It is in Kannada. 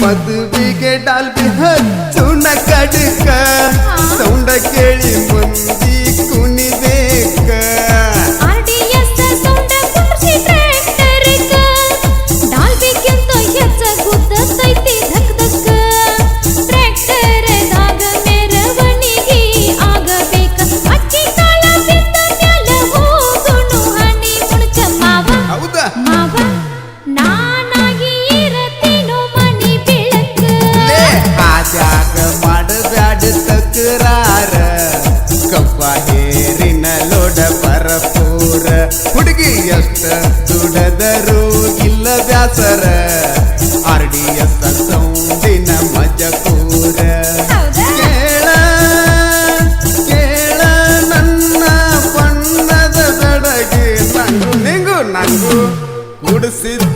ಮದುವೆಗೆ ಡಾಲ್ಬಿ ಹಚ್ಚುನ ಕಡಕ ಸೌಂಡ ಕೇಳಿ ಮಂದಿ ಕುಣಿಬೇಕ ಹೇರಿನ ಲೋಡ ಪರಪೂರ ಹುಡುಗಿ ಎಷ್ಟ ದುಡದರು ಇಲ್ಲ ಬ್ಯಾಸರ RDS ಸೌಂಡಿನ ಮಜಕೂರ ಕೇಳ ಕೇಳ ನನ್ನ ಬಣ್ಣದ ಬೆಡಗಿ ನಂಗು ನಿಂಗು ನಂಗು ಕುಡಿಸಿದ್ದ